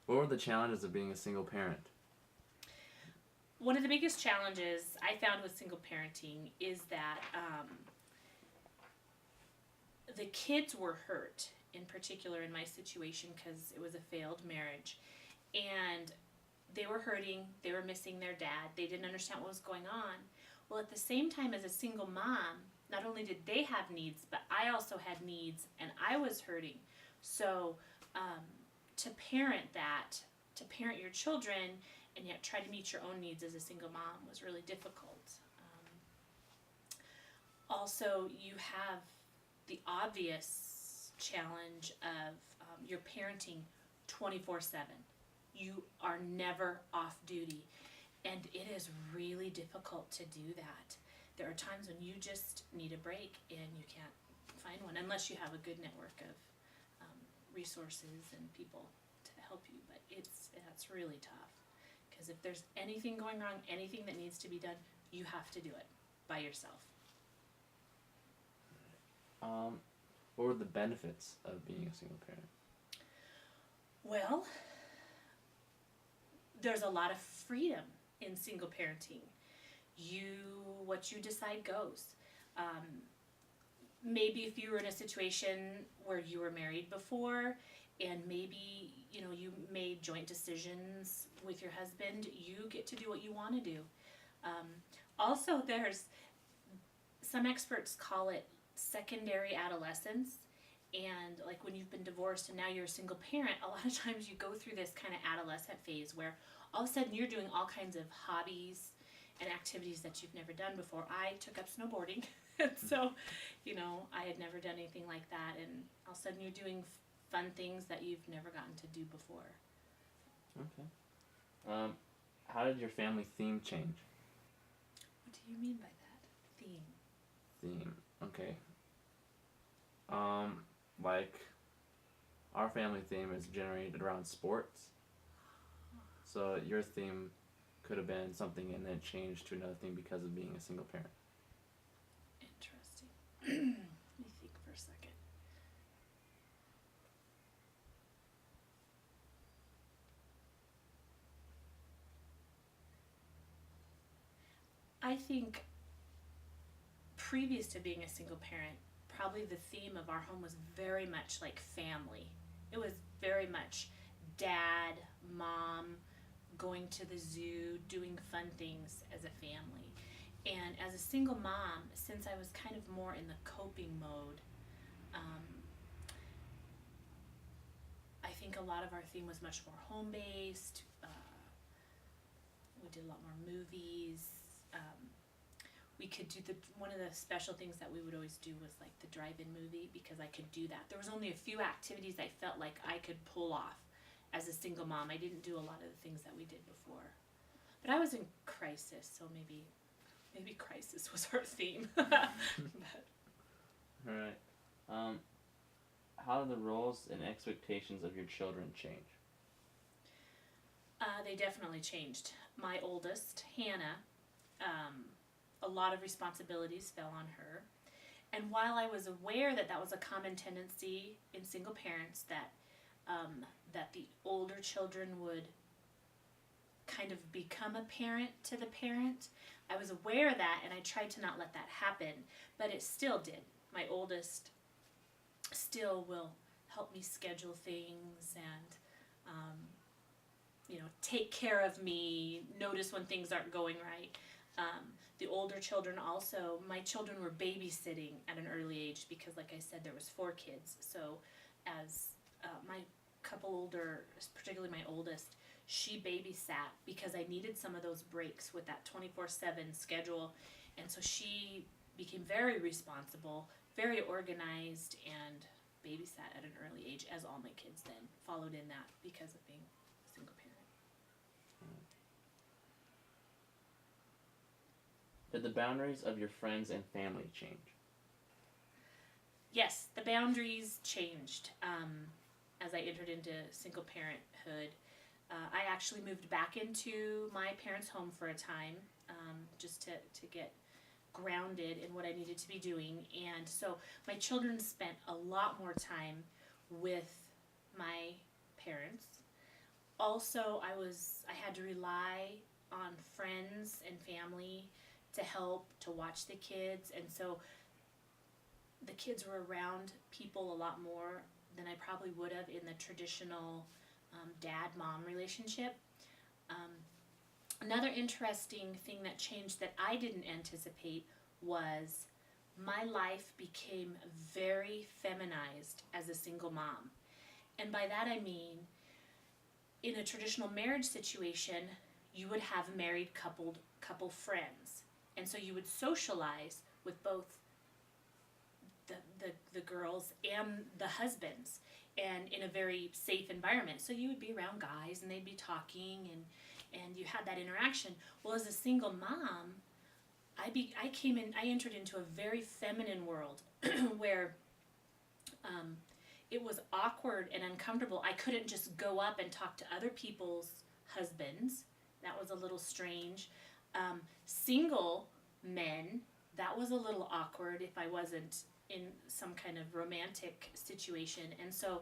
What were the challenges of being a single parent? One of the biggest challenges I found with single parenting is that the kids were hurt, in particular in my situation, because it was a failed marriage. And they were hurting, they were missing their dad, they didn't understand what was going on. Well, at the same time, as a single mom, not only did they have needs, but I also had needs, and I was hurting. So to parent that, to parent your children, and yet try to meet your own needs as a single mom was really difficult. Also, you have the obvious challenge of your parenting 24/7. You are never off duty, and it is really difficult to do that. There are times when you just need a break and you can't find one unless you have a good network of resources and people to help you. But that's really tough, because if there's anything going wrong, anything that needs to be done, you have to do it by yourself. What were the benefits of being a single parent? Well, there's a lot of freedom in single parenting. What you decide goes. Maybe if you were in a situation where you were married before, and maybe you made joint decisions with your husband, you get to do what you want to do. Also, there's some experts call it secondary adolescence. And like when you've been divorced and now you're a single parent, a lot of times you go through this kind of adolescent phase where all of a sudden you're doing all kinds of hobbies and activities that you've never done before. I took up snowboarding, and so I had never done anything like that, and all of a sudden you're doing fun things that you've never gotten to do before. Okay. How did your family theme change? What do you mean by that? Theme. Okay. Like, our family theme is generated around sports. So your theme could have been something and then changed to another theme because of being a single parent. Interesting. Let me think for a second. I think previous to being a single parent, probably the theme of our home was very much like family. It was very much dad, mom, going to the zoo, doing fun things as a family. And as a single mom, since I was kind of more in the coping mode, I think a lot of our theme was much more home-based. We did a lot more movies. We could do one of the special things that we would always do was like the drive-in movie, because I could do that. There was only a few activities I felt like I could pull off as a single mom. I didn't do a lot of the things that we did before. But I was in crisis, so maybe crisis was our theme. But. All right. How do the roles and expectations of your children change? They definitely changed. My oldest, Hannah, a lot of responsibilities fell on her. And while I was aware that that was a common tendency in single parents, that the older children would kind of become a parent to the parent, I was aware of that, and I tried to not let that happen, but it still did. My oldest still will help me schedule things and take care of me, notice when things aren't going right. The older children also, my children were babysitting at an early age because, like I said, there was 4 kids. So as my couple older, particularly my oldest, she babysat because I needed some of those breaks with that 24/7 schedule. And so she became very responsible, very organized, and babysat at an early age, as all my kids then followed in that because of being a single parent. Did the boundaries of your friends and family change? Yes, the boundaries changed as I entered into single parenthood. I actually moved back into my parents' home for a time, just to get grounded in what I needed to be doing. And so my children spent a lot more time with my parents. also I had to rely on friends and family to help to watch the kids, and so the kids were around people a lot more than I probably would have in the traditional dad-mom relationship. Um, Another interesting thing that changed that I didn't anticipate was my life became very feminized as a single mom. And by that I mean, in a traditional marriage situation, you would have married couple friends. And so you would socialize with both the girls and the husbands, and in a very safe environment. So you would be around guys and they'd be talking, and you had that interaction. Well, as a single mom, I entered into a very feminine world where it was awkward and uncomfortable. I couldn't just go up and talk to other people's husbands. That was a little strange. Single men, that was a little awkward if I wasn't in some kind of romantic situation. And so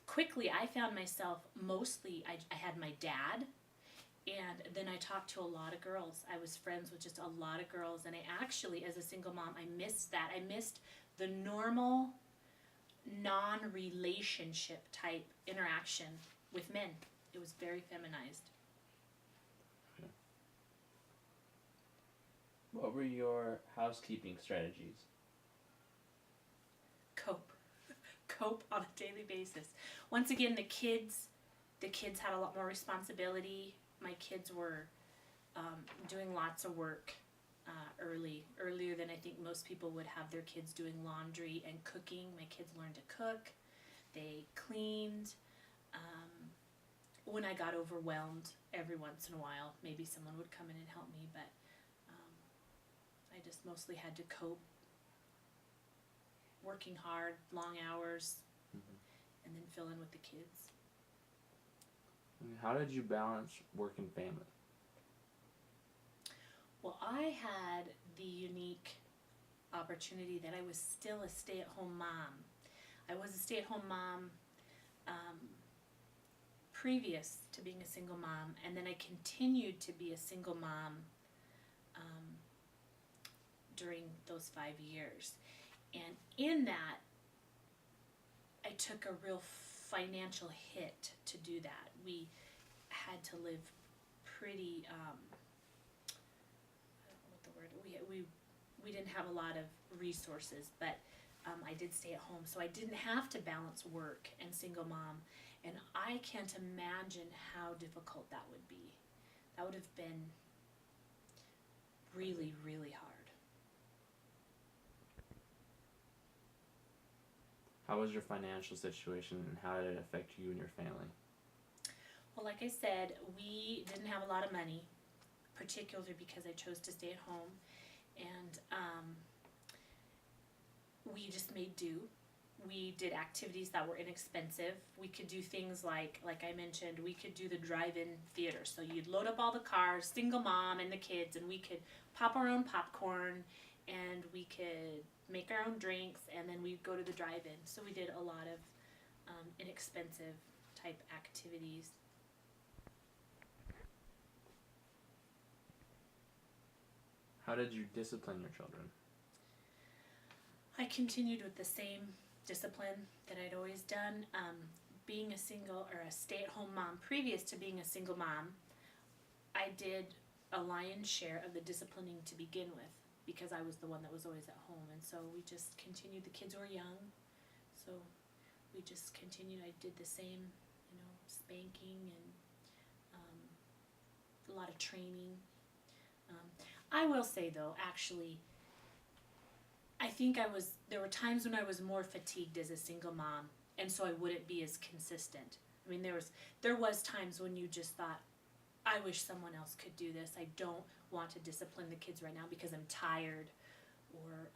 quickly I found myself mostly, I had my dad, and then I talked to a lot of girls. I was friends with just a lot of girls, and I actually, as a single mom, I missed that. I missed the normal, non-relationship type interaction with men. It was very feminized. Okay. What were your housekeeping strategies? Cope on a daily basis. Once again, the kids had a lot more responsibility. My kids were doing lots of work earlier than I think most people would have their kids doing laundry and cooking. My kids learned to cook. They cleaned. When I got overwhelmed, every once in a while, maybe someone would come in and help me, but I just mostly had to cope, working hard, long hours, and then fill in with the kids. How did you balance work and family? Well, I had the unique opportunity that I was still a stay-at-home mom. I was a stay-at-home mom previous to being a single mom, and then I continued to be a single mom during those 5 years. And in that, I took a real financial hit to do that. We had to live pretty, I don't know what the word, we didn't have a lot of resources, but I did stay at home, so I didn't have to balance work and single mom, and I can't imagine how difficult that would be. That would have been really, really hard. How was your financial situation, and how did it affect you and your family? Well, like I said, we didn't have a lot of money, particularly because I chose to stay at home, and we just made do. We did activities that were inexpensive. We could do things like I mentioned, we could do the drive-in theater. So you'd load up all the cars, single mom and the kids, and we could pop our own popcorn, and we could make our own drinks, and then we'd go to the drive-in. So we did a lot of inexpensive type activities. How did you discipline your children? I continued with the same discipline that I'd always done. Being a single or a stay-at-home mom, previous to being a single mom, I did a lion's share of the disciplining to begin with, because I was the one that was always at home, and so we just continued. The kids were young, so we just continued. I did the same, spanking and a lot of training. I will say though, actually, I think there were times when I was more fatigued as a single mom, and so I wouldn't be as consistent. I mean, there was times when you just thought, I wish someone else could do this. I don't want to discipline the kids right now because I'm tired, or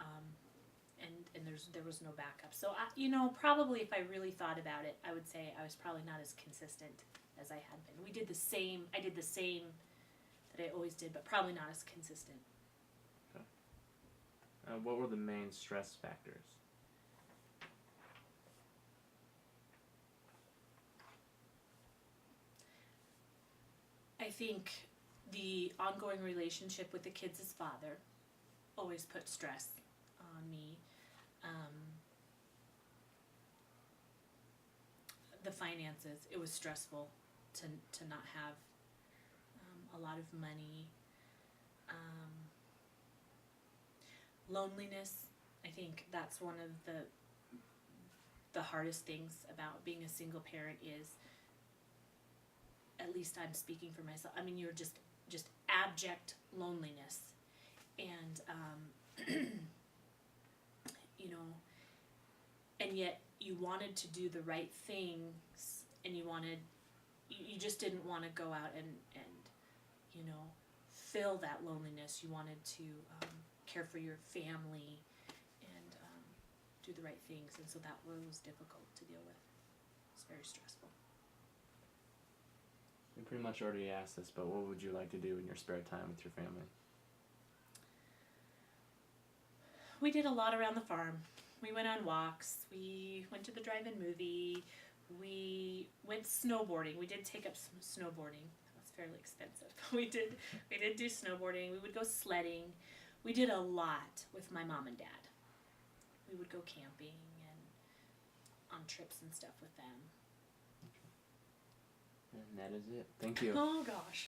and there was no backup. So probably if I really thought about it, I would say I was probably not as consistent as I had been. I did the same that I always did, but probably not as consistent. Okay. What were the main stress factors? I think the ongoing relationship with the kids' father always put stress on me. The finances, it was stressful to not have a lot of money. Loneliness, I think that's one of the hardest things about being a single parent is, at least I'm speaking for myself, I mean, you're just abject loneliness. And you know, and yet you wanted to do the right things, and you just didn't want to go out and you know, fill that loneliness. You wanted to care for your family and do the right things, and so that was difficult to deal with. It's very stressful. You pretty much already asked this, but what would you like to do in your spare time with your family? We did a lot around the farm. We went on walks. We went to the drive-in movie. We went snowboarding. We did take up some snowboarding. That was fairly expensive. We did do snowboarding. We would go sledding. We did a lot with my mom and dad. We would go camping and on trips and stuff with them. And that is it. Thank you. Oh gosh.